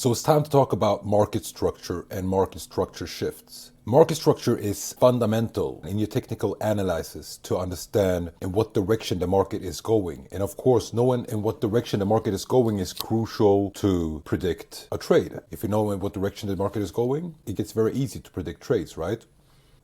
So it's time to talk about market structure and market structure shifts. Market structure is fundamental in your technical analysis to understand in what direction the market is going. And of course, knowing in what direction the market is going is crucial to predict a trade. If you know in what direction the market is going, it gets very easy to predict trades, right?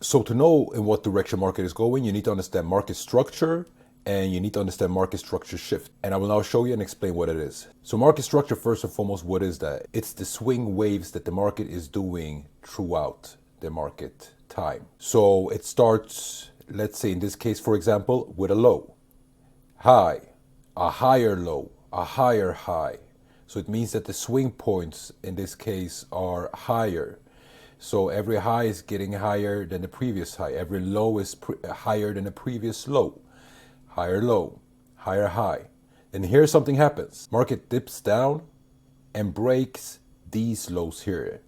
So to know in what direction market is going, you need to understand market structure and you need to understand market structure shift. And I will now show you and explain what it is. So market structure, first and foremost, what is that? It's the swing waves that the market is doing throughout the market time. So it starts, let's say in this case, for example, with a low, high, a higher low, a higher high. So it means that the swing points in this case are higher. So every high is getting higher than the previous high. Every low is higher than the previous low. Higher low, higher high. And here something happens. Market dips down and breaks these lows here.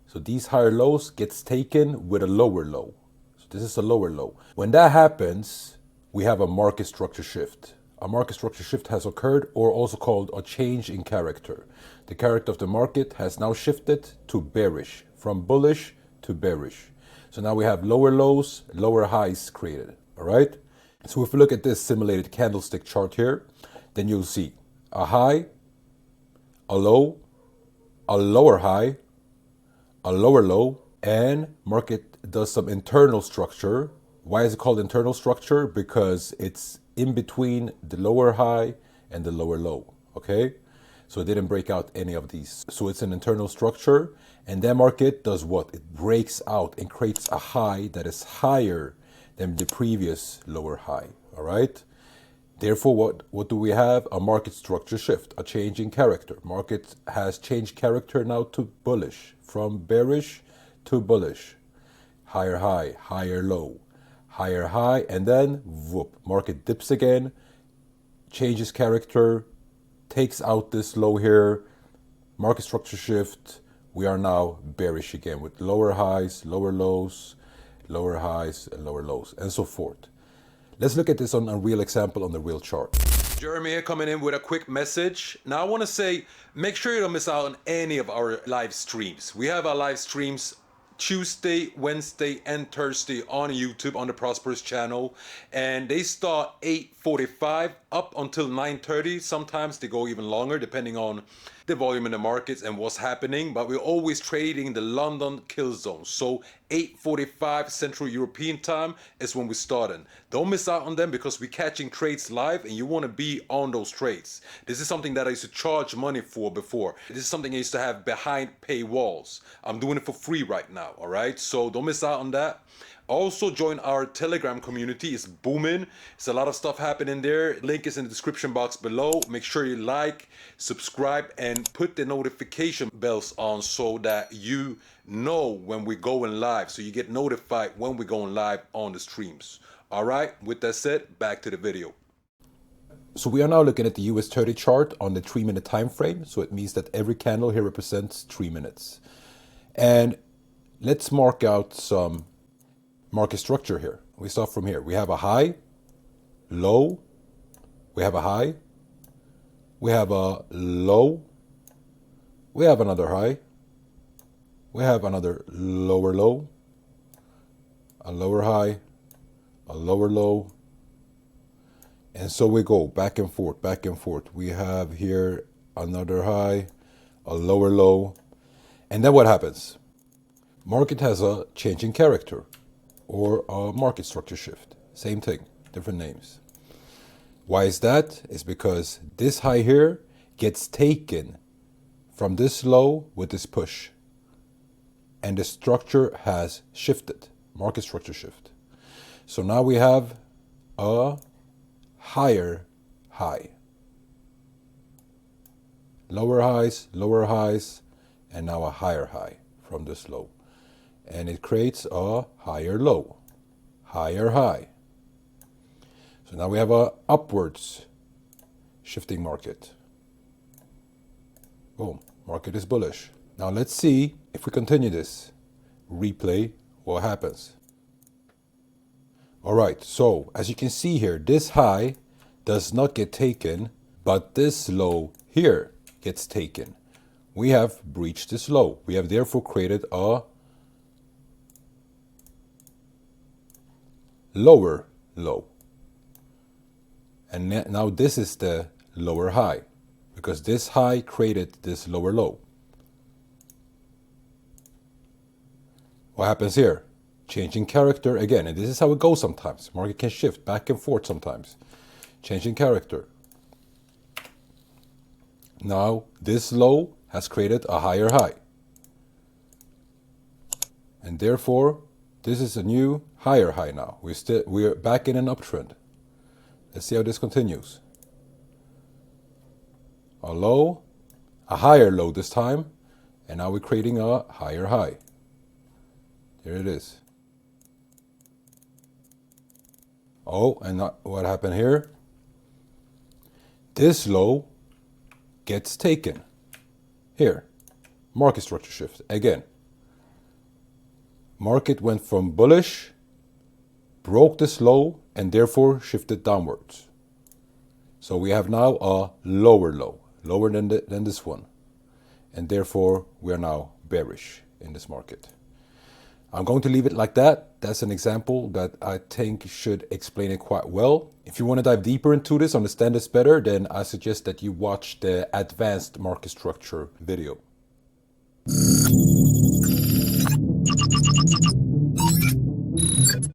So these higher lows gets taken with a lower low. So this is a lower low. When that happens, we have a market structure shift. A market structure shift has occurred, or also called a change in character. The character of the market has now shifted to bearish, from bullish to bearish. So now we have lower lows, lower highs created, all right? So if we look at this simulated candlestick chart here, then you'll see a high, a low, a lower high, a lower low, and market does some internal structure. Why is it called internal structure? Because it's in between the lower high and the lower low, okay? So it didn't break out any of these. So it's an internal structure, and that market does what? It breaks out and creates a high that is higher than the previous lower high, all right? Therefore, what do we have? A market structure shift, a change in character. Market has changed character now to bullish, from bearish to bullish. Higher high, higher low, higher high, and then whoop, market dips again, changes character, takes out this low here, market structure shift. We are now bearish again with lower highs, lower lows, lower highs, and lower lows, and so forth. Let's look at this on a real example on the real chart. Jeremy here coming in with a quick message. Now I want to say, make sure you don't miss out on any of our live streams. We have our live streams Tuesday, Wednesday, and Thursday on YouTube on the Prosperous channel, and they start 8:45 up until 9:30. Sometimes they go even longer depending on the volume in the markets and what's happening, but we're always trading the London kill zone. So 8:45 Central European time is when we're starting. Don't miss out on them because we're catching trades live and you want to be on those trades. This is something that I used to charge money for before. This is something I used to have behind paywalls. I'm doing it for free right now, all right? So don't miss out on that. Also join our Telegram community. It's booming. There's a lot of stuff happening there. Link is in the description box below. Make sure you like, subscribe, and put the notification bells on so that you know when we're going live. So you get notified when we're going live on the streams. All right, with that said, back to the video. So we are now looking at the US 30 chart on the 3-minute time frame. So it means that every candle here represents 3 minutes. And let's mark out some market structure here. We start from here. We have a high, low, we have a high, we have a low, we have another high, we have another lower low, a lower high, a lower low, and so we go back and forth, back and forth. We have here another high, a lower low, and then what happens? Market has a change in character, or a market structure shift. Same thing, different names. Why is that? It's because this high here gets taken from this low with this push. And the structure has shifted, market structure shift. So now we have a higher high. Lower highs, and now a higher high from this low. And it creates a higher low, higher high. So now we have a upwards shifting market. Boom, market is bullish. Now let's see if we continue this. Replay what happens. All right, so as you can see here, this high does not get taken, but this low here gets taken. we have breached this low. We have therefore created a lower low. And now this is the lower high, because this high created this lower low. What happens here? Changing character again, and this is how it goes sometimes. Market can shift back and forth sometimes. Changing character. Now this low has created a higher high. And therefore, this is a new higher high now. We're back in an uptrend. Let's see how this continues. A low, a higher low this time, and now we're creating a higher high. There it is. Oh, and what happened here? This low gets taken. Here, market structure shift again. Market went from bullish, broke this low, and therefore shifted downwards. So we have now a lower low, lower than this one. And therefore we are now bearish in this market. I'm going to leave it like that. That's an example that I think should explain it quite well. If you want to dive deeper into this, understand this better, then I suggest that you watch the advanced market structure video.